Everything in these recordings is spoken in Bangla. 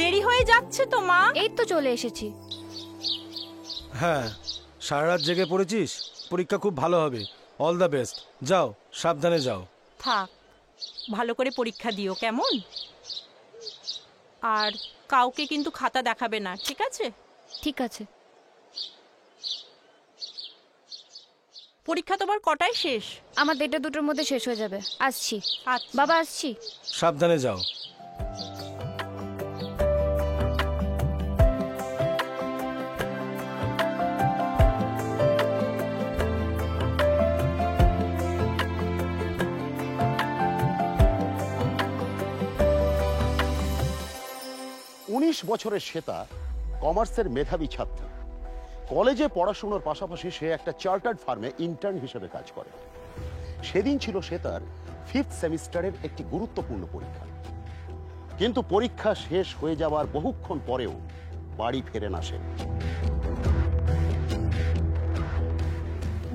দেরি হয়ে যাচ্ছে তো মা। এই তো চলে এসেছি। হ্যাঁ, সারা রাত জেগে পড়েছিস, পরীক্ষা খুব ভালো হবে। All the best. যাও, সাবধানে যাও। থাক, ভালো করে পরীক্ষা দিও কেমন। আর কাউকে কিন্তু খাতা দেখাবে না, ঠিক আছে? ঠিক আছে। পরীক্ষা তোমার কটায় শেষ? আমার 1:30-2টোর মধ্যে শেষ হয়ে যাবে। আসছি আচ্ছা। বাবা, আসছি। সাবধানে যাও। বছরের শ্বেতা কমার্সের মেধাবী ছাত্রী। কলেজে পড়াশোনার পাশাপাশি সে একটা চার্টার্ড ফার্মে ইন্টার্ন হিসেবে কাজ করে। সেদিন ছিল শ্বেতার 5th সেমিস্টারের একটি গুরুত্বপূর্ণ পরীক্ষা। কিন্তু পরীক্ষা শেষ হয়ে যাওয়ার বহুক্ষণ পরেও বাড়ি ফেরে না সে।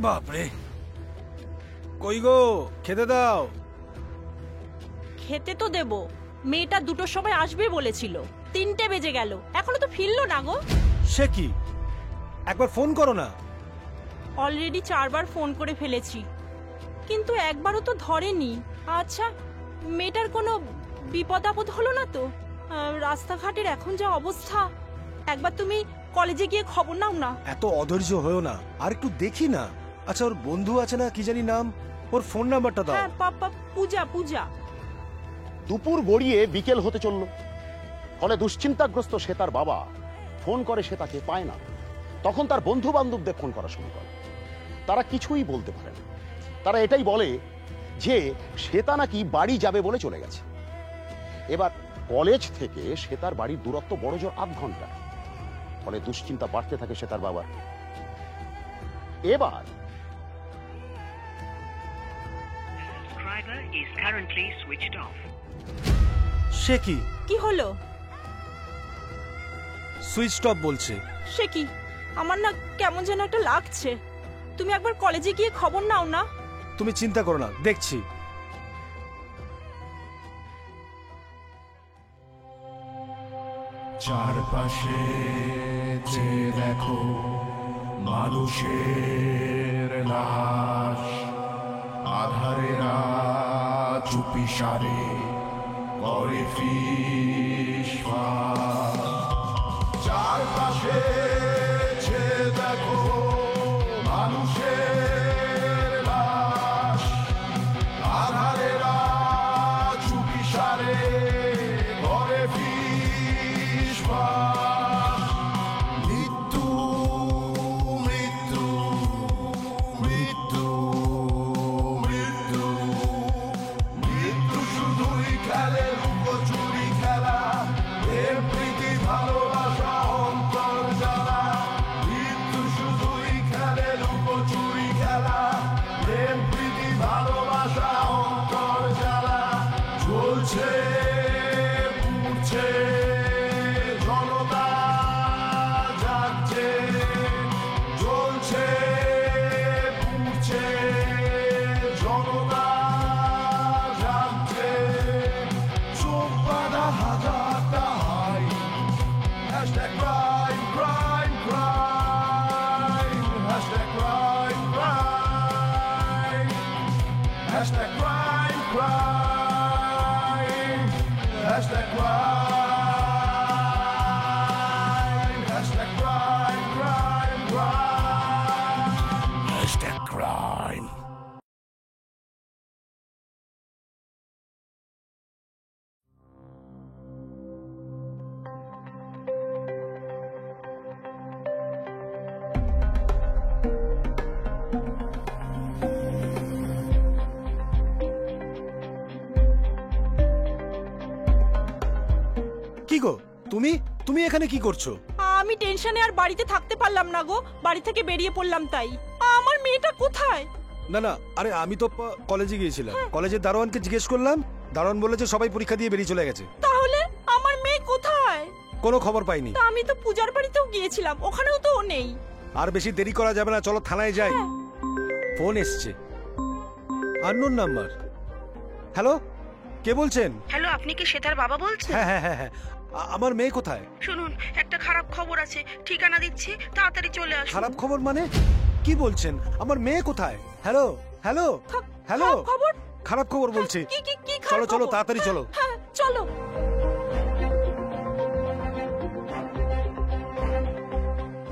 বাপরে, কই গো, খেতে দাও। খেতে তো দেবো, মেয়েটা 2টোর সময় আসবে বলেছিল, 3টে বেজে গেল, এখনো তো ফিরলো না গো। সে কি, একবার ফোন করো না। অলরেডি 4বার ফোন করে ফেলেছি, কিন্তু একবারও তো ধরেনি। আচ্ছা, মেয়েটার কোনো বিপদ আপদ হলো না তো? রাস্তাঘাটের এখন যা অবস্থা, একবার তুমি কলেজে গিয়ে খবর নাও না। এত অধৈর্য হয়েও না, আর একটু দেখি না। আচ্ছা, ওর বন্ধু আছে না, কি জানি নাম, ওর ফোন নাম্বারটা দাও। হ্যাঁ, পূজা। পূজা। দুপুর গড়িয়ে বিকেল হতে চলল। ফলে দুশ্চিন্তাগ্রস্ত শ্বেতার বাবা ফোন করে, সে তাকে পায় না। তখন তার বন্ধু বান্ধবদের ফোন করা শুরু করে। তারা কিছুই বলতে পারে না। তারা এটাই বলে যে শ্বেতা নাকি বাড়ি যাবে বলে চলে গেছে। এবার কলেজ থেকে শ্বেতার বাড়ির দূরত্ব বড়জোর 8 ঘন্টা। ফলে দুশ্চিন্তা বাড়তে থাকে শ্বেতার বাবার। এবার সে কি, কি হলো? সুইচ অফ বলছে। সে কি, আমার না কেমন যেন একটা লাগছে। তুমি একবার কলেজে গিয়ে খবর নাও না। তুমি চিন্তা করো না, দেখছি। চারপাশে যে দেখো মানুষের লাশ, আধারেরা চুপি সারে করে ফিসফাস। চারপাশে যে দেখো মানুষের লাশ, আধারেরা চুপি সারে করে ফিসফাস। মৃত্যু মৃত্যু মৃত্যু মৃত্যু মৃত্যু শুধুই খেলে লুকোচুরি খেলা, প্রেম প্রীতি ভালোবাসা অন্তর জ্বালা। মৃত্যু শুধুই খেলে লুকোচুরি খেলা, প্রেম প্রীতি ভালোবাসা অন্তর জ্বালা। চলছে পুড়ছে জনতা জাগছে, জ্বলছে পুড়ছে জনতা জাগছে। চোখ বাঁধা হাজারটা হাই, hashtag crime crime crime, hashtag crime crime, hashtag crime crime, hashtag crime, hashtag crime crime crime, hashtag crime. কি গো, তুমি তুমি এখানে কি করছো? আমি টেনশনে আর বাড়িতে থাকতে পারলাম না গো, বাড়ি থেকে বেরিয়ে পড়লাম। তাই আমার মেয়েটা কোথায়? না না, আরে আমি তো কলেজে গিয়েছিলাম। কলেজের দারোয়ানকে জিজ্ঞেস করলাম, দারোয়ান বলেছে সবাই পরীক্ষা দিয়ে বেরিয়ে চলে গেছে। তাহলে আমার মেয়ে কোথায়? কোনো খবর পাইনি। তা আমি তো পূজার বাড়িতেও গিয়েছিলাম, ওখানেও তো ও নেই। আর বেশি দেরি করা যাবে না, চলো থানায় যাই। ফোন এসছে, আননোন নাম্বার। হ্যালো, কে বলছেন? হ্যালো, আপনি কি শ্বেতার বাবা বলছেন? হ্যাঁ হ্যাঁ হ্যাঁ হ্যাঁ, আমার মেয়ে কোথায়? শুনুন, একটা খারাপ খবর আছে, ঠিকানা দিচ্ছি, তাড়াতাড়ি চলে আসুন। খারাপ খবর মানে কি বলছেন? আমার মেয়ে কোথায়? হ্যালো হ্যালো হ্যালো, খারাপ খবর? খারাপ খবর বলছি। কি কি কি চলো খারাপ চলো খবর? তাড়াতাড়ি চলো। হ্যাঁ, চলো।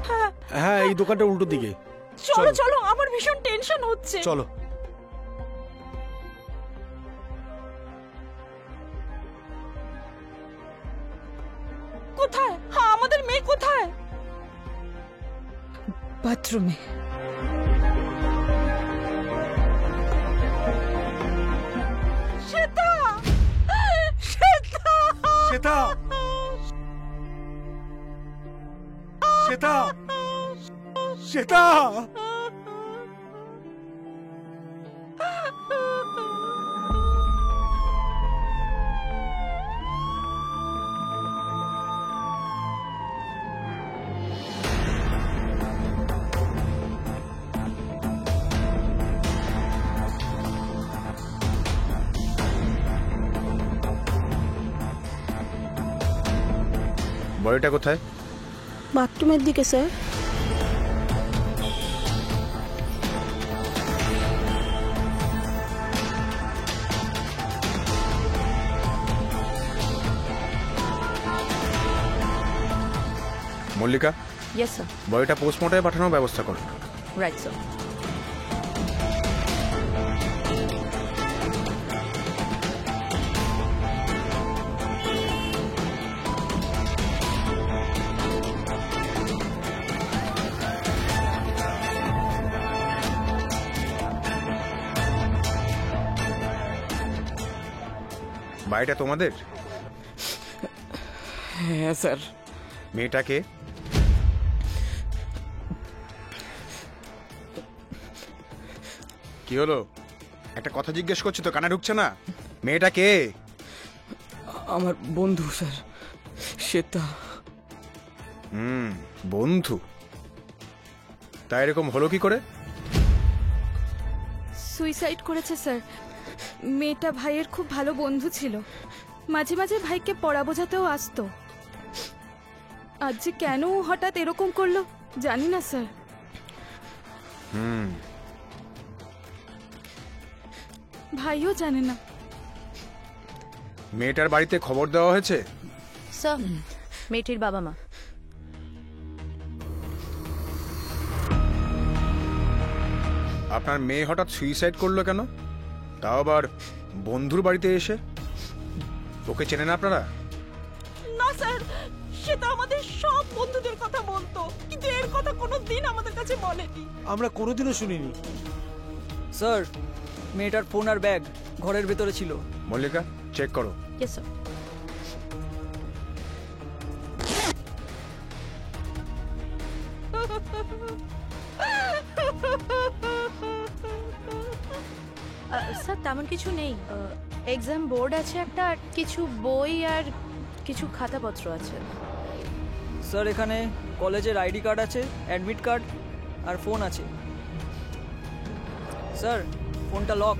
হ্যাঁ, হ্যাঁ, এই দোকানটা উল্টো দিকে। চলো চলো, আমার ভীষণ টেনশন হচ্ছে। চলো। কোথায়? হ্যাঁ, আমাদের মেয়ে কোথায়? বাথরুমে। শ্বেতা! শ্বেতা! শ্বেতা! শ্বেতা! শ্বেতা! বডিটা কোথায়? বাথরুমের দিকে স্যার। Mallika, yes sir. বডিটা পোস্টমর্টমে পাঠানোর ব্যবস্থা করো। Right sir. বাড়িটা তোমাদের? হ্যাঁ স্যার। মেয়েটাকে? কি হলো? একটা কথা জিজ্ঞেস করছি তো, কানে ঢুকছে না? মেয়েটা কে? আমার বন্ধু স্যার, শ্বেতা। বন্ধু? তাই এরকম হলো কি করে? সুইসাইড করেছে স্যার। মেয়েটা ভাইয়ের খুব ভালো বন্ধু ছিল, মাঝে মাঝে ভাইকে পড়া বোঝাতেও আসতো। আজ যে কেন ও হঠাৎ এরকম করলো জানি না স্যার। ভাইও জানে না। মেয়েটার বাড়িতে খবর দেওয়া হয়েছে? স্যার, মেয়েটির বাবা মা। আপনার মেয়ে হঠাৎ সুইসাইড করলো কেন, তাও আবার বন্ধুর বাড়িতে এসে? ওকে চেনেন আপনারা? না স্যার, সেটা আমাদের সব বন্ধুদের কথা বলতো, কিন্তু এর কথা কোনোদিন আমাদের কাছে বলেনি। আমরা কোনোদিনও শুনিনি। স্যার, মেয়েটার ফোন আর ব্যাগ ঘরের ভেতরে ছিল। মল্লিকা, চেক করো। Yes sir. স্যার, তেমন কিছু নেই। এক্সাম বোর্ড আছে একটা, আর কিছু বই আর কিছু খাতাপত্র আছে। স্যার, এখানে কলেজের আইডি কার্ড আছে, অ্যাডমিট কার্ড আর ফোন আছে। স্যার, ফোনটা লক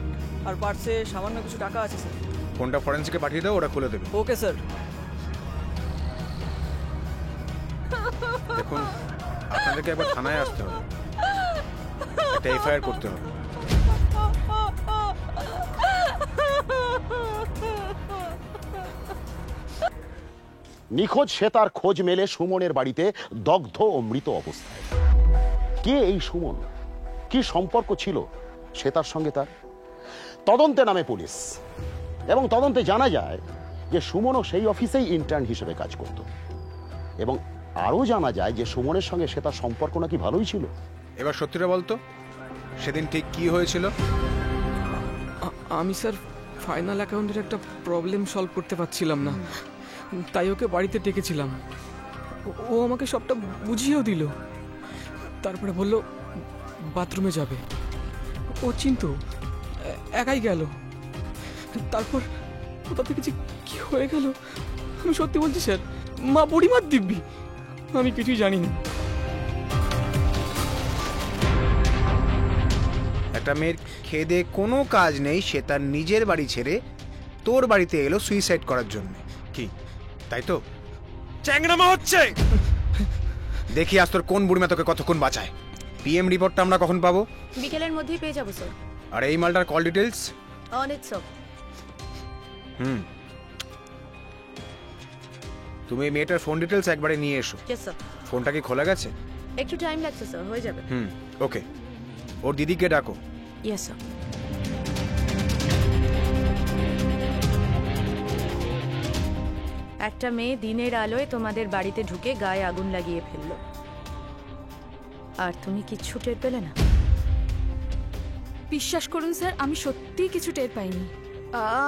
আর পার্সে সামান্য কিছু টাকা আছে স্যার। ফোনটা ফরেন্সিকে পাঠিয়ে দাও, ওরা খুলে দেবে। Okay sir. দেখুন, আপনাদেরকে একবার থানায় আসতে হবে, একটা এফআইআর করতে হবে। নিখোঁজ শ্বেতার খোঁজ মেলে সুমনের বাড়িতে দগ্ধ ও মৃত অবস্থায়। কে এই সুমন? কি সম্পর্ক ছিল শ্বেতার সঙ্গে তার? তদন্তে নামে পুলিশ, এবং তদন্তে জানা যায় যে সুমনও সেই অফিসেই ইন্টার্ন হিসেবে কাজ করত, এবং আরও জানা যায় যে সুমনের সঙ্গে শ্বেতার সম্পর্ক নাকি ভালোই ছিল। এবার সত্যিটা বলতো, সেদিন ঠিক কি হয়েছিল? আমি স্যার ফাইনাল অ্যাকাউন্টের একটা প্রবলেম সলভ করতে পারছিলাম না, তাই ওকে বাড়িতে ডেকেছিলাম। ও আমাকে সবটা বুঝিয়েও দিল, তারপরে বলল বাথরুমে যাবে। ও চিন্তা একাই গেল। তারপর কোথা থেকে যে কি হয়ে গেল আমি সত্যি বলছি স্যার, মা বুড়িমার দিব্যি, আমি কিছুই জানি না। একটা মেয়ের খেয়ে দেয়ে কোনো কাজ নেই, সে তার নিজের বাড়ি ছেড়ে তোর বাড়িতে এলো সুইসাইড করার জন্য, কি তাই তো? চ্যাংরামা হচ্ছে। দেখি আজ তোর কোন বুড়িমা তোকে কতক্ষণ বাঁচায়। পিএম রিপোর্টটা আমরা কখন পাবো? বিকেলের মধ্যেই পেয়ে যাবো স্যার। আর এই মালটার কল ডিটেলস? অন ইট সব। তুমি এই মেয়েটার ফোন ডিটেলস একবারে নিয়ে এসো। Yes sir. ফোনটা কি খোলা গেছে? একটু টাইম লাগছে স্যার, হয়ে যাবে। ওকে, ওর দিদিকে ডাকো। Yes sir. একটা মেয়ে দিনের আলোয় তোমাদের বাড়িতে ঢুকে গায়ে আগুন লাগিয়ে ফেললো, আর তুমি কিচ্ছু টের পেলে না? বিশ্বাস করুন স্যার, আমি সত্যিই কিছু টের পাইনি।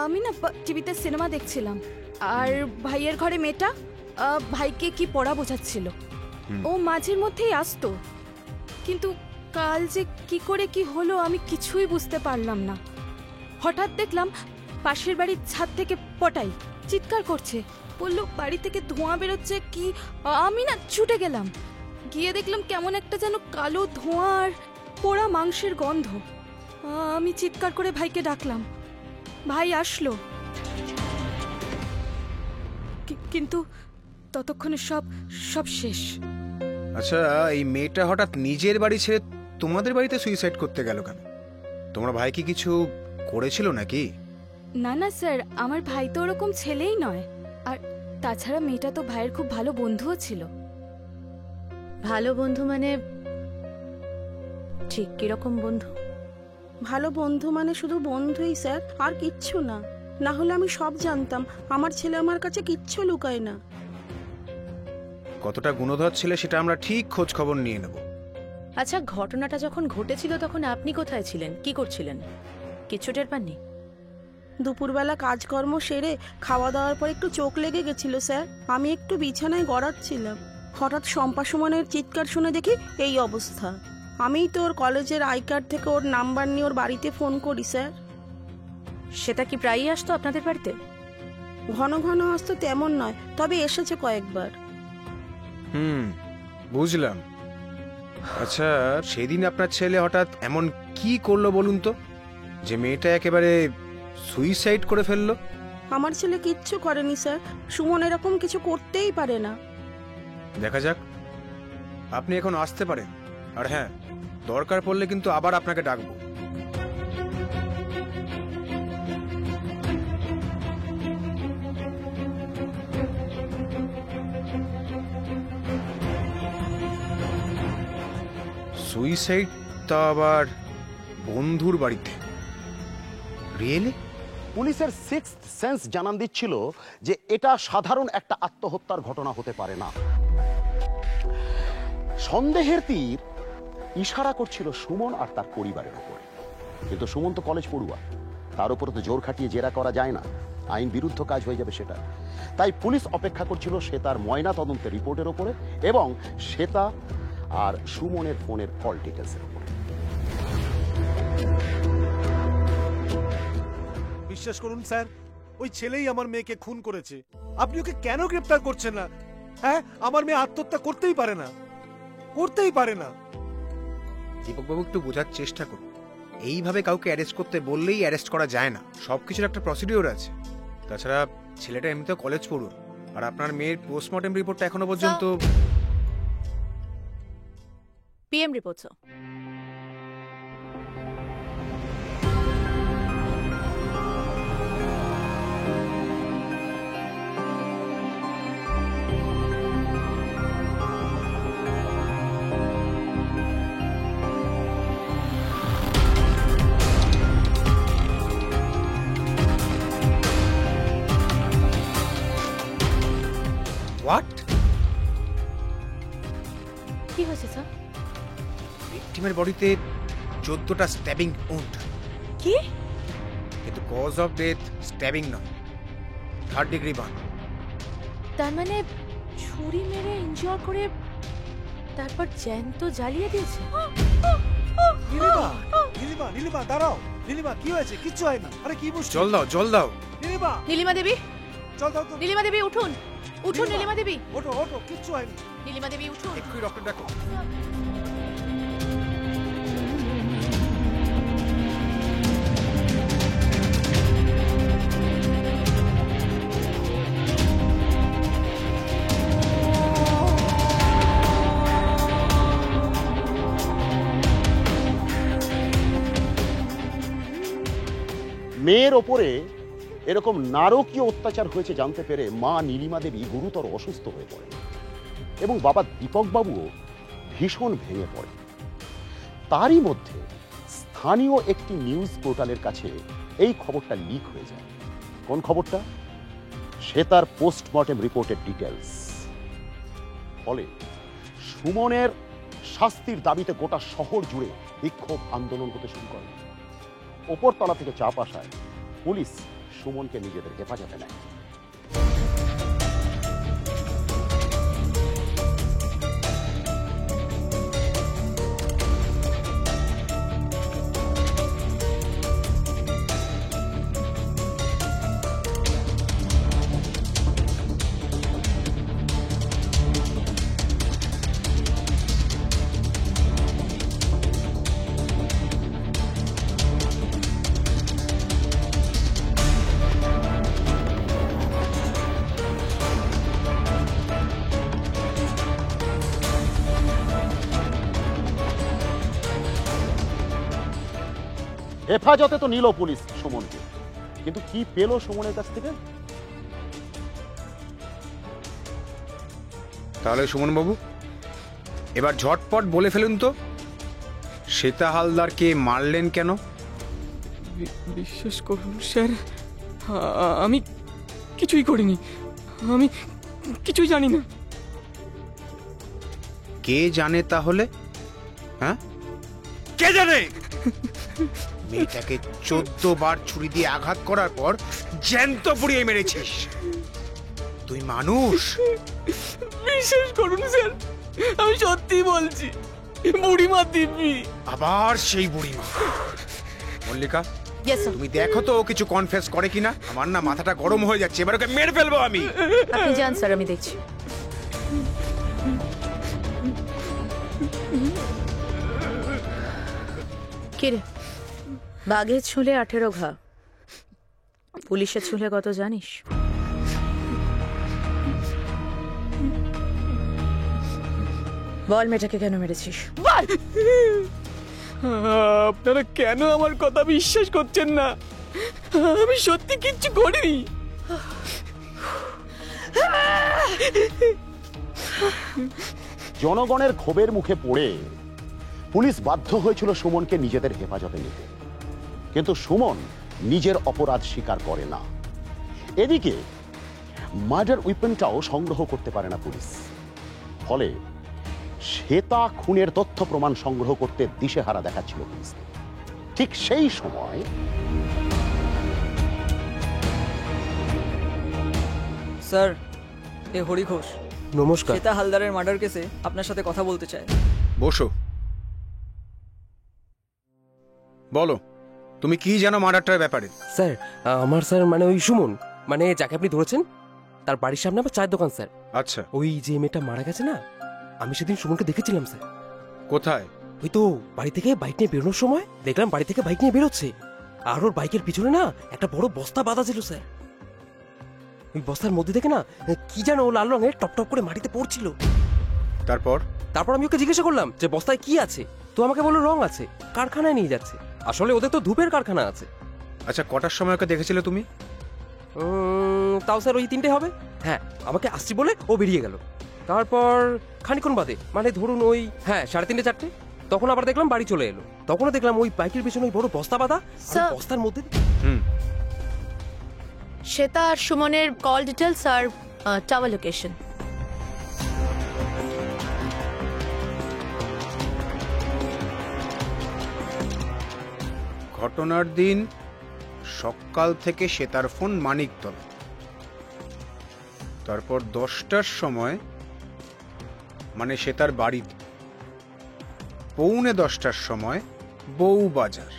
আমি না টিভিতে সিনেমা দেখছিলাম, আর ভাইয়ের ঘরে মেয়েটা ভাইকে কি পড়া বোঝাচ্ছিল। ও মাঝের মধ্যেই আসতো, কিন্তু কাল যে কি করে কি হলো আমি কিছুই বুঝতে পারলাম না। হঠাৎ দেখলাম পাশের বাড়ির ছাদ থেকে পটাই চিৎকার করছে, বললো বাড়ি থেকে ধোঁয়া বেরোচ্ছে কি। আমি না ছুটে গেলাম, গিয়ে দেখলাম কেমন একটা যেন কালো ধোঁয়া আর পোড়া মাংসের গন্ধ। আমি চিৎকার করে ভাইকে ডাকলাম, ভাই আসলো, কিন্তু ততক্ষণে সব সব শেষ। আচ্ছা, এই মেয়েটা হঠাৎ নিজের বাড়ি ছেড়ে তোমাদের বাড়িতে সুইসাইড করতে গেল কেন? তোমার ভাই কি কিছু করেছিল নাকি? না না স্যার, আমার ভাই তো ওরকম ছেলেই নয়, আর তাছাড়া মেয়েটা তো ভাইয়ের খুব ভালো বন্ধুও ছিল। ভালো বন্ধু মানে ঠিক কিরকম বন্ধু? ভালো বন্ধু মানে শুধু বন্ধুই স্যার, আর কিচ্ছু না। না হলে আমি সব জানতাম। আমার ছেলে আমার কাছে কিচ্ছু লুকায় না। কতটা গুণধর ছেলে সেটা আমরা ঠিক খোঁজ খবর নিয়ে নেব। আচ্ছা, ঘটনাটা যখন ঘটেছিল তখন আপনি কোথায় ছিলেন, কি করছিলেন? কিচ্ছু টের পাননি? দুপুরবেলা কাজকর্ম সেরে খাওয়া দাওয়ার পর একটু চোখ লেগে গেছিল স্যার। আমি একটু বিছানায় গড়াচ্ছিলাম, হঠাৎ শম্পা সুমনের চিৎকার শুনে দেখি এই অবস্থা। আমিই তো ওর কলেজের আই কার্ড থেকে ওর নাম্বার নিয়ে ওর বাড়িতে ফোন করি স্যার। সেটা কি প্রায়ই আসতো আপনাদের বাড়িতে? ঘন ঘন আসতো তেমন নয়, তবে এসেছে কয়েকবার। বুঝলাম। আচ্ছা, সেদিন আপনার ছেলে হঠাৎ এমন কি করলো বলুন তো, যে মেয়েটা একেবারে সুইসাইড করে ফেললো? আমার ছেলে কিচ্ছু করেনি স্যার, সুমন এরকম কিছু করতেই পারে না। দেখা যাক, আপনি এখন আসতে পারেন। আর হ্যাঁ, দরকার পড়লে কিন্তু আবার আপনাকে ডাকবো। সুইসাইড, তা আবার বন্ধুর বাড়িতে? রিয়েলি? পুলিশের সিক্সথ সেন্স জানান দিচ্ছিল যে এটা সাধারণ একটা আত্মহত্যার ঘটনা হতে পারে না। সন্দেহের তীর ইশারা করছিল সুমন আর তার পরিবারের উপরে, কিন্তু সুমন তো কলেজ পড়ুয়া, তার উপরে তো জোর খাটিয়ে জেরা করা যায় না, আইন বিরুদ্ধ কাজ হয়ে যাবে সেটা। তাই পুলিশ অপেক্ষা করছিল শ্বেতার ময়না তদন্তের রিপোর্টের উপরে এবং শ্বেতা আর সুমনের ফোনের কল ডিটেলসের উপরে। বিশ্বাস করুন স্যার, ওই ছেলেই আমার মেয়েকে খুন করেছে। আপনি ওকে কেন গ্রেফতার করছেন না? হ্যাঁ, আমার মেয়ে আত্মহত্যা করতেই পারে না, করতেই পারে না। দীপকবাবু, একটু বোঝার চেষ্টা করুন। এইভাবে কাউকে অ্যারেস্ট করতে বললেই অ্যারেস্ট করা যায় না, সবকিছুর একটা প্রসিডিওর আছে। তাছাড়া ছেলেটা এমনিতেও কলেজ পড়ুন, আর আপনার মেয়ের পোস্টমর্টেম রিপোর্টটা এখনো পর্যন্ত। PM report sir. হোয়াট? কি হয়েছে স্যার? ভিকটিমের বডিতে 14টা স্ট্যাবিং উন্ড। কি? কিন্তু কজ অফ ডেথ স্ট্যাবিং নয়, 3rd ডিগ্রি বার্ন। তার মানে ছুরি মেরে ইনজিওর করে তারপর জ্যান্ত জ্বালিয়ে দিয়েছে? নীলিমা, নীলিমা, নীলিমা দাঁড়াও। নীলিমা, কি হয়েছে? কিচ্ছু হয় না। আরে কি বুঝছো? জল দাও, জল দাও। নীলিমা, নীলিমা দেবী, জল দাও তো। নীলিমা দেবী উঠুন, উঠুন নীলিমা দেবী, ওঠো ওঠো, কিচ্ছু হয়নি। নীলিমা দেবী উঠুন। এক্ষুনি ডক্টর ডাকো। মেয়ের ওপরে এরকম নারকীয় অত্যাচার হয়েছে জানতে পেরে মা নীলিমা দেবী গুরুতর অসুস্থ হয়ে পড়েন এবং বাবা দীপক বাবুও ভীষণ ভেঙে পড়ে। তারই মধ্যে স্থানীয় একটি নিউজ পোর্টালের কাছে এই খবরটা লিক হয়ে যায়। কোন খবরটা? শ্বেতার পোস্টমর্টেম রিপোর্টের ডিটেলস। ফলে সুমনের শাস্তির দাবিতে গোটা শহর জুড়ে বিক্ষোভ আন্দোলন হতে শুরু করে। ওপরতলা থেকে চাপ আসায় পুলিশ সুমনকে নিজেদের হেফাজতে নেয়। হেফাজতে তো নিল পুলিশ সুমনকে, কিন্তু কি পেল সুমনের কাছ থেকে? তাহলে সুমন বাবু এবার ঝটপট বলে ফেলুন তো, শ্বেতা হালদারকে মারলেন কেন? বিশ্বাস করুন স্যার, আমি কিছুই করিনি, আমি কিছুই জানি না। কে জানে তাহলে? হ্যাঁ, কে জানে? মেয়েটাকে 14 বার ছুরি দিয়ে আঘাত করার পর জ্যান্ত পুড়িয়ে মেরেছিস। তুই মানুষ? বিশ্বাস করুন স্যার, আমি সত্যি বলছি, বুড়িমা দিব্যি। আবার সেই বুড়িমা। Mallika, yes sir. তুমি দেখো তো ও কিছু কনফেস করে কিনা। আমার না মাথাটা গরম হয়ে যাচ্ছে, এবার ওকে মেরে ফেলবো আমি। আপনি যান স্যার, আমি দেখছি। কিরে, বাঘের ছুলে 18 ঘা, পুলিশের ছুলে কত জানিস? বল, মেয়েটাকে কেন মেরেছিস? আপনারা কেন আমার কথা বিশ্বাস করছেন না? আমি সত্যি কিচ্ছু করিনি। জনগণের ক্ষোভের মুখে পড়ে পুলিশ বাধ্য হয়েছিল সুমনকে নিজেদের হেফাজতে নিতে, কিন্তু সুমন নিজের অপরাধ স্বীকার করে না। এদিকে মার্ডার উইপেনটাও সংগ্রহ করতে পারে না পুলিশ। ফলে শ্বেতা খুনের তথ্য প্রমাণ সংগ্রহ করতে দিশেহারা দেখাচ্ছিল পুলিশকে। ঠিক সেই সময় স্যার, এ হরি ঘোষ। নমস্কার। শ্বেতা হালদারের মার্ডার কেসে আপনার সাথে কথা বলতে চাই। বসো। বলো, তুমি কি জানো মার্ডারটার ব্যাপারে? স্যার, আমার স্যার মানে ওই সুমন, মানে যাকে আপনি ধরেছেন, তার বাড়ির সামনে আমার চায়ের দোকান স্যার। আচ্ছা, ওই যে মেয়েটা মারা গেছে না, আমি সেদিন সুমনকে দেখেছিলাম স্যার। কোথায়? ওই তো বাড়ি থেকে বাইক নিয়ে বেরোনোর সময় দেখলাম বাড়ি থেকে বাইক নিয়ে বেরোচ্ছে, আর ওর বাইকের পিছনে না একটা বড় বস্তা বাঁধা ছিল স্যার। ওই বস্তার মধ্যে থেকে না কি যেন লাল রঙের টপ টপ করে মাটিতে পড়ছিল। তারপর? তারপর আমি ওকে জিজ্ঞাসা করলাম যে বস্তায় কি আছে, তো আমাকে বললো রং আছে, কারখানায় নিয়ে যাচ্ছে। আসলে ওদের তো ধূপের কারখানা আছে। আচ্ছা, কটার সময় ওকে দেখেছিলে তুমি? তাও স্যার ওই 3টে হবে। হ্যাঁ, আমাকে আসছি বলে ও বেরিয়ে গেল। তারপর খানিক্ষণ বাদে, মানে ধরুন ওই 3:30 4টে, তখন আবার দেখলাম বাড়ি চলে এলো। তখনও দেখলাম ওই বাইকের পিছনে ওই বড় বস্তা বাঁধা, আর বস্তার মধ্যে শ্বেতা আর সুমনের call details R tower location. ঘটনার দিন সকাল থেকে শ্বেতার ফোন মানিকতলা, তারপর 10টার সময় মানে শ্বেতার বাড়িতে, 9:45টার সময় বউবাজার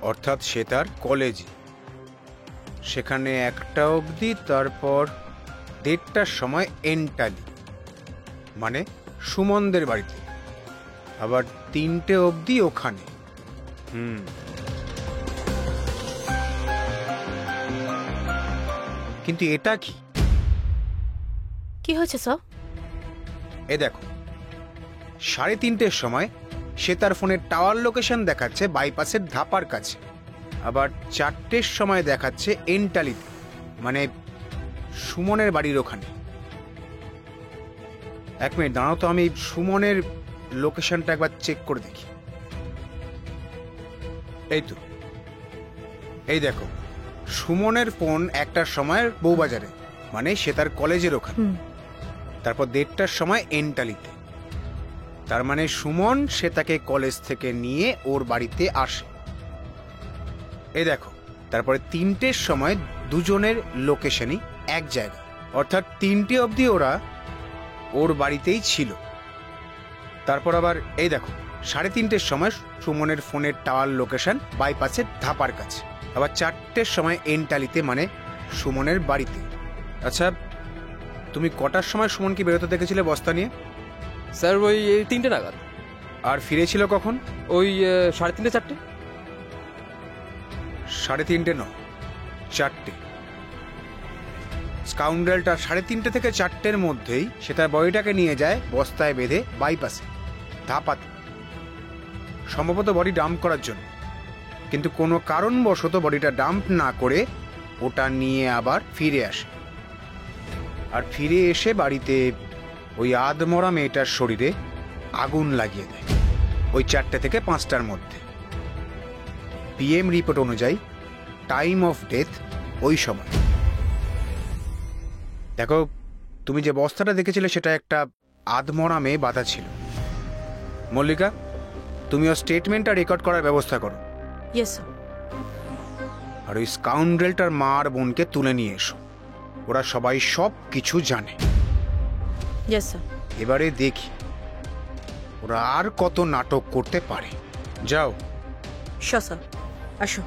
অর্থাৎ শ্বেতার কলেজে, সেখানে 1টা অবধি, তারপর 1:30টার সময় এন্টালি মানে সুমনদের বাড়িতে, আবার 3টে অবধি ওখানে। কিন্তু এটা কি? কি হয়েছে স্যার? এ দেখো, 3:30টার সময় শ্বেতার ফোনের টাওয়ার লোকেশন দেখাচ্ছে বাইপাসের ধাপার কাছে, আবার 4টের সময় দেখাচ্ছে এন্টালিতে, মানে সুমনের বাড়ির ওখানে। এক মিনিট দাঁড়াও তো, আমি সুমনের লোকেশনটা একবার চেক করে দেখি। এই তো, এই দেখো, সুমনের ফোন 1টার সময় বউবাজারে, মানে সে তার কলেজের ওখানে। তারপর 1:30টার সময় এন্টালিতে, তার মানে সুমন সে তাকে কলেজ থেকে নিয়ে ওর বাড়িতে আসে। এই দেখো, তারপরে 3টের সময় দুজনের লোকেশনই এক জায়গা, অর্থাৎ 3টে অবধি ওরা ওর বাড়িতেই ছিল। তারপর আবার এই দেখো, 3:30টের সময় সুমনের ফোনের টাওয়ার লোকেশন বাইপাসের ধাপার কাছে, আবার 4টের সময় এন্টালিতে, মানে সুমনের বাড়িতে। আচ্ছা, তুমি কটার সময় সুমনকে বেরোতে দেখেছিলে বস্তা নিয়ে? স্যার ওই 3টে নাগাদ। আর ফিরেছিল কখন? ওই 3:30 4টে। 3:30 নয়, 4টে। স্কাউন্ডেলটা 3:30 থেকে 4টের মধ্যেই সে তার বডিটাকে নিয়ে যায় বস্তায় বেঁধে বাইপাসে ধাপাতে, সম্ভবত বডি ডাম্প করার জন্য। কিন্তু কোনো কারণবশত বডিটা ডাম্প না করে ওটা নিয়ে আবার ফিরে আসে, আর ফিরে এসে বাড়িতে ওই আধমরা মেয়েটার শরীরে আগুন লাগিয়ে দেয় ওই 4টে থেকে 5টার মধ্যে। পিএম রিপোর্ট অনুযায়ী টাইম অফ ডেথ ওই সময়। দেখো, তুমি যে বস্তাটা দেখেছিলে সেটা একটা আধমরা মেয়ে বাঁধা ছিল। মল্লিকা, তুমি ওর স্টেটমেন্টটা রেকর্ড করার ব্যবস্থা করো। Yes sir. আর ওই স্কাউন্ড্রেলটার মা আর বোনকে তুলে নিয়ে এসো, ওরা সবাই সব কিছু জানে। Yes sir. এবারে দেখি ওরা আর কত নাটক করতে পারে। যাও। শিওর স্যার, আসো।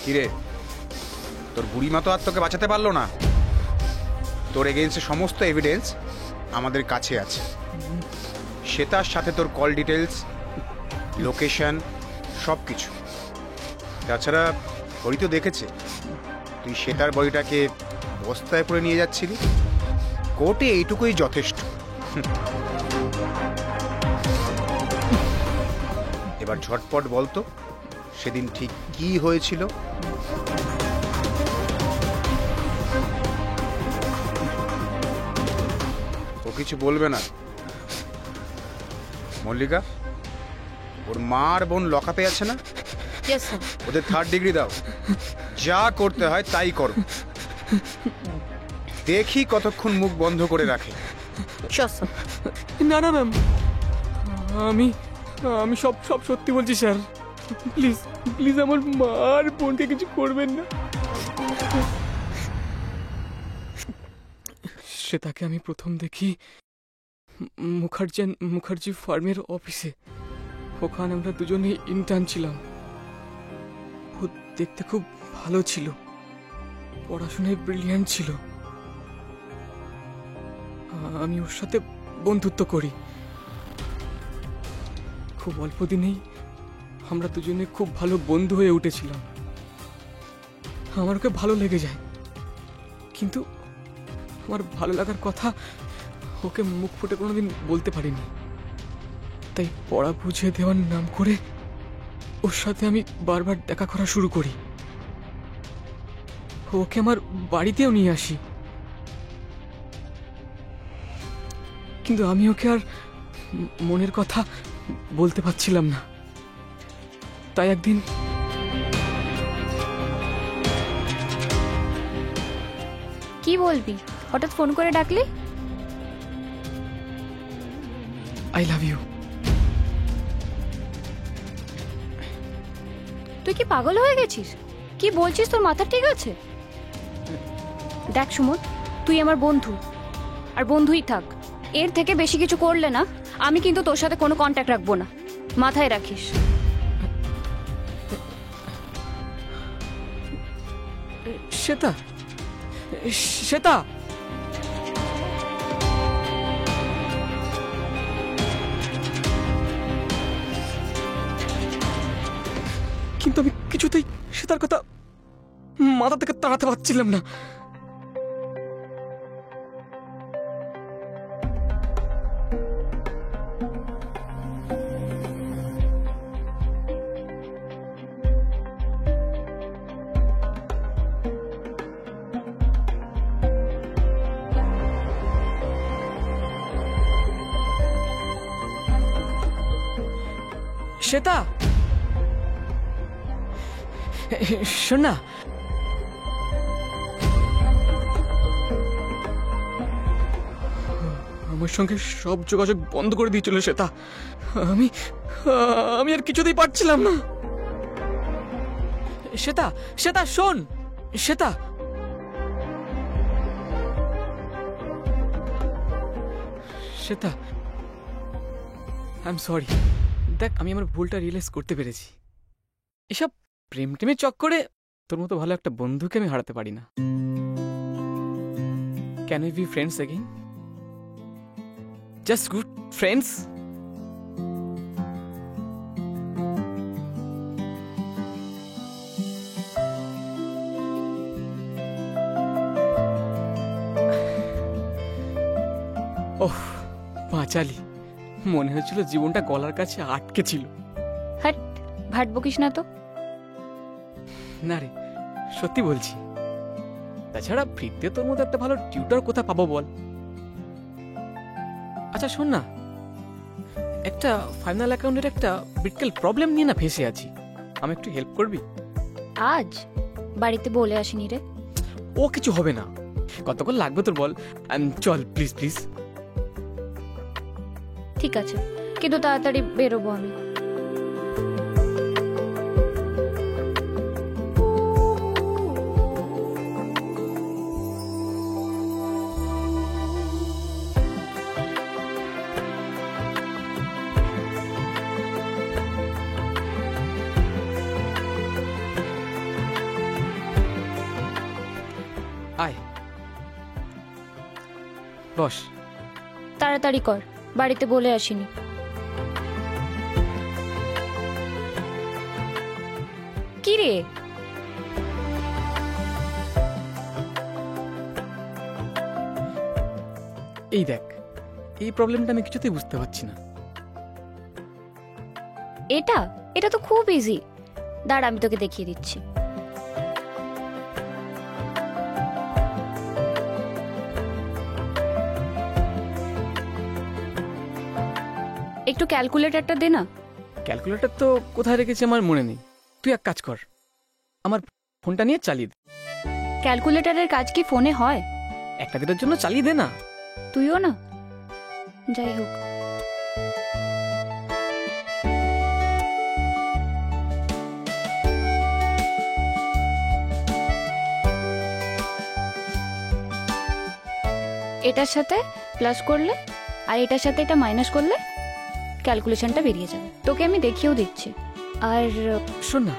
কিরে, তোর বুড়িমা তো আর তোকে বাঁচাতে পারলো না। তোর এগেইনস্টে সমস্ত এভিডেন্স আমাদের কাছে আছে। শ্বেতার সাথে তোর কল ডিটেলস, লোকেশন, সব কিছু। তাছাড়া হরি তো দেখেছে তুই শ্বেতার বডিটাকে বস্তায় করে নিয়ে যাচ্ছিলি। কোর্টে এইটুকুই যথেষ্ট। এবার ঝটপট বলতো সেদিন ঠিক কি হয়েছিল। ও কিছু বলবে না। মল্লিকা, ওর মা আর বোন লকআপে আছে না? Yes sir. ওদের 3rd ডিগ্রি দাও, যা করতে হয় তাই করো। দেখি কতক্ষণ মুখ বন্ধ করে রাখে। Sure sir. না না ম্যাম, আমি সব সব সত্যি বলছি স্যার। প্লিজ প্লিজ আমার মা আর বোনকে কিছু করবেন না। শ্বেতাকে আমি প্রথম দেখি মুখার্জি ফার্মের অফিসে। ওখানে আমরা দুজনেই ইন্টার্ন ছিলাম। ও দেখতে খুব ভালো ছিল, পড়াশোনায় ব্রিলিয়ান্ট ছিল। আমি ওর সাথে বন্ধুত্ব করি। খুব অল্প দিনেই আমরা দুজনে খুব ভালো বন্ধু হয়ে উঠেছিলাম। আমার ওকে ভালো লেগে যায়, কিন্তু আমার ভালো লাগার কথা ওকে মুখ ফুটে কোনোদিন বলতে পারিনি। তাই পড়া বুঝিয়ে দেওয়ার নাম করে ওর সাথে আমি বারবার দেখা করা শুরু করি। ওকে আমার বাড়িতেও নিয়ে আসি, কিন্তু আমি ওকে আর মনের কথা বলতে পারছিলাম না। তাই একদিন কি বলবি, হঠাৎ ফোন করে ডাকলি? I love you. তুই কি পাগল হয়ে গেছিস? কি বলছিস, তোর মাথা ঠিক আছে? দেখ সুমন, তুই আমার বন্ধু, আর বন্ধুই থাক। এর থেকে বেশি কিছু করলে না আমি কিন্তু তোর সাথে কোনো কন্ট্যাক্ট রাখবো না, মাথায় রাখিস। শ্বেতা, শ্বেতা, কিন্তু আমি কিছুতেই শ্বেতার কথা মাথা থেকে তাড়াতে পারছিলাম না। শ্বেতা, শোন না, আমার সঙ্গে সব যোগাযোগ বন্ধ করে দিয়েছিল শ্বেতা। আমি আমি আর কিছুতেই পারছিলাম না। শ্বেতা, শ্বেতা শোন, Shweta, Shweta, I am sorry. দেখ, আমি আমার ভুলটা রিয়েলাইজ করতে পেরেছি। এসব প্রেম টেমের চক্করে তোর মতো ভালো একটা বন্ধুকে আমি হারাতে পারি না। Can we be friends again? Just good friends. ওহ বাঁচালি, মনে হচ্ছিল জীবনটা গলার কাছে আটকে ছিল। হাট, ভাট বকিস না তো। না রে, সত্যি বলছি। তাছাড়া ফ্রিতে তোর মতো একটা ভালো টিউটর কোথা পাবো বল? আচ্ছা শোন না, একটা ফাইনাল অ্যাকাউন্টের একটা বিটকেল প্রবলেম নিয়ে না ফেসে আছি, আমি একটু হেল্প করবি? আজ বাড়িতে বলে আসিনি রে। ও কিছু হবে না, কতক্ষণ লাগবে তোর বল? চল প্লিজ প্লিজ। ঠিক আছে, কিন্তু তাড়াতাড়ি বেরোবো আমি। আয় বস। তাড়াতাড়ি কর, বাড়িতে বলে আসিনি। কি রে? এই দেখ, এই প্রবলেমটা আমি কিছুতেই বুঝতে পারছি না। এটা এটা তো খুব ইজি, দাঁড়া আমি তোকে দেখিয়ে দিচ্ছি। একটু ক্যালকুলেটরটা দে না। ক্যালকুলেটর তো কোথায় রেখেছি আমার মনে নেই। তুই এক কাজ কর, আমার ফোনটা নিয়ে চালিয়ে দে। ক্যালকুলেটরের কাজ কি ফোনে হয়? একটা দিনের জন্য চালিয়ে দে না। তুইও না? যাই হোক, এটার সাথে প্লাস করলে আর এটার সাথে এটা মাইনাস করলে ক্যালকুলেশনটা বেরিয়ে যাবে। তোকে আমি দেখিয়েও দিচ্ছি। আর শোন না,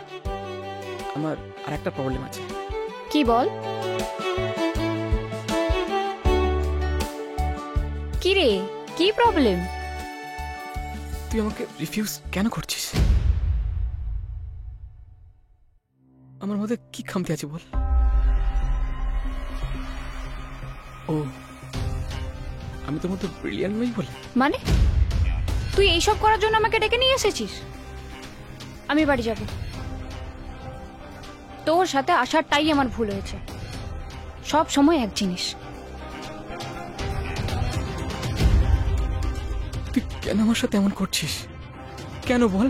আমার আর একটা প্রবলেম আছে। কি বল? কি রে, কি প্রবলেম? তুই আমাকে রিফিউজ কেন করছিস? আমার মধ্যে কি খামতি আছে বল? ও, আমি তোর মতো ব্রিলিয়ান্ট নই বলে? মানে তুই এইসব করার জন্য আমাকে ডেকে নিয়ে এসেছিস? আমি বাড়ি যাব। তোর সাথে আসারটাই আমার ভুল হয়েছে। সব সময় এক জিনিস। তুই কেন আমার সাথে এমন করছিস? কেন বল?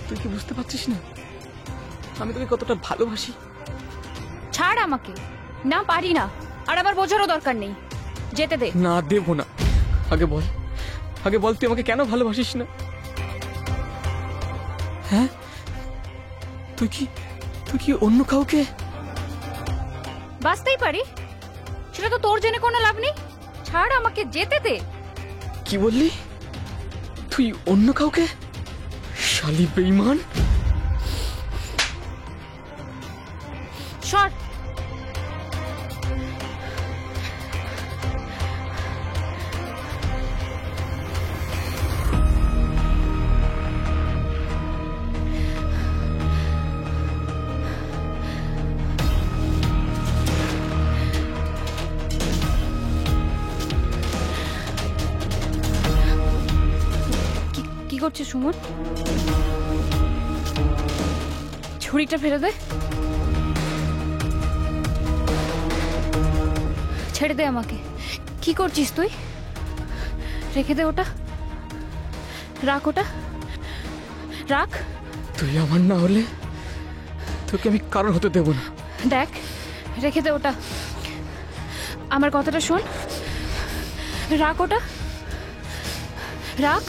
তুই কি বুঝতে পারছিস না আমি তোকে কতটা ভালোবাসি? ছাড় আমাকে। না পারি না, আর আমার বোঝারও দরকার নেই। যেতে দে। না, দেবো না। আগে বল, আগে বল তুই আমাকে কেন ভালোবাসিস না? হ্যাঁ, তুই কি অন্য কাউকে? বাঁচতেই পারি, সেটা তো তোর জেনে কোনো লাভ নেই। ছাড় আমাকে, যেতে দে। কি বললি? তুই অন্য কাউকে? শালি বেঈমান। সর। কি করছিস সুমন? ছুরিটা ফেলে দে। ছেড়ে দে আমাকে। কি করছিস তুই? রেখে দে ওটা, রাখ ওটা। রাখ। তুই আমার না হলে তোকে আমি কারণ হতে দেব না। দেখ, রেখে দে ওটা। আমার কথাটা শোন, রাখ ওটা, রাখ।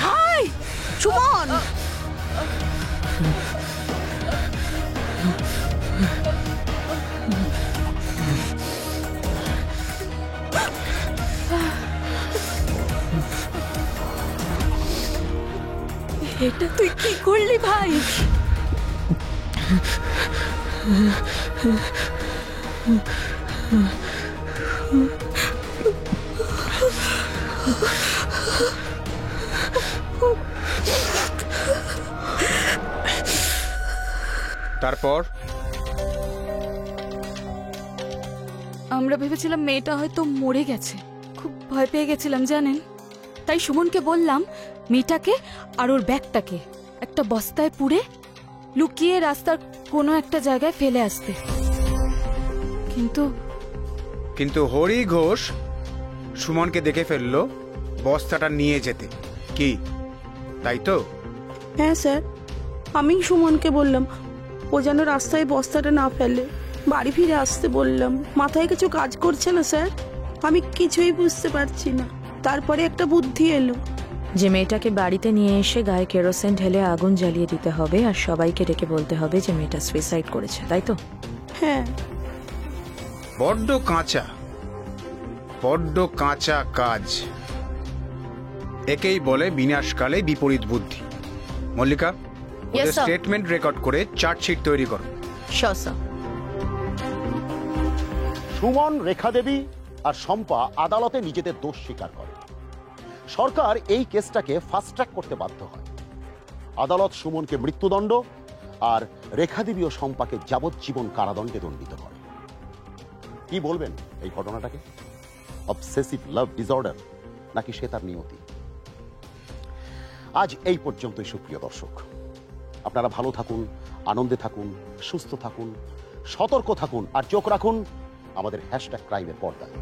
ভাই সুমন, এটা তুই কি করলি ভাই? তারপর আমরা ভেবেছিলাম মেয়েটা হয়তো মরে গেছে, খুব ভয় পেয়ে গেছিলাম জানেন। তাই সুমনকে বললাম মেয়েটাকে আর ওর ব্যাগটাকে একটা বস্তায় পুরে লুকিয়ে রাস্তার কোনো একটা জায়গায় ফেলে আসতে। কিন্তু হরি ঘোষ সুমনকে দেখে ফেললো বস্তাটা নিয়ে যেতে, কি তাই তো? হ্যাঁ স্যার, আমি সুমনকে বললাম ও যেন রাস্তায় বস্তাটা না ফেলে, বাড়ি ফিরে আসতে বললাম। মাথায় কিছু কাজ করছে না স্যার, আমি কিছুই বুঝতে পারছি না। তারপরে একটা বুদ্ধি এলো যে মেয়েটাকে বাড়িতে নিয়ে এসে গায়ে কেরোসিন ঢেলে আগুন জ্বালিয়ে দিতে হবে আর সবাইকে ডেকে বলতে হবে যে মেয়েটা সুইসাইড করেছে, তাই তো? হ্যাঁ। বড্ড কাঁচা কাজ। একেই বলে বিনাশকালে বিপরীত বুদ্ধি। মল্লিকা, ওদের স্টেটমেন্ট রেকর্ড করে চার্জশিট তৈরি করো। সুমন, রেখা দেবী আর শম্পা আদালতে নিজেদের দোষ স্বীকার করে। সরকার এই কেসটাকে ফাস্ট ট্র্যাক করতে বাধ্য হয়। আদালত সুমনকে মৃত্যুদণ্ড আর রেখা দেবী ও শম্পাকে যাবজ্জীবন কারাদণ্ডে দণ্ডিত করে। কি বলবেন এই ঘটনাটাকে? অবসেসিভ লাভ ডিসঅর্ডার নাকি সে তার নিয়তি? আজ এই পর্যন্তই সুপ্রিয় দর্শক। আপনারা ভালো থাকুন, আনন্দে থাকুন, সুস্থ থাকুন, সতর্ক থাকুন আর চোখ রাখুন আমাদের #ক্রাইমের পর্দায়।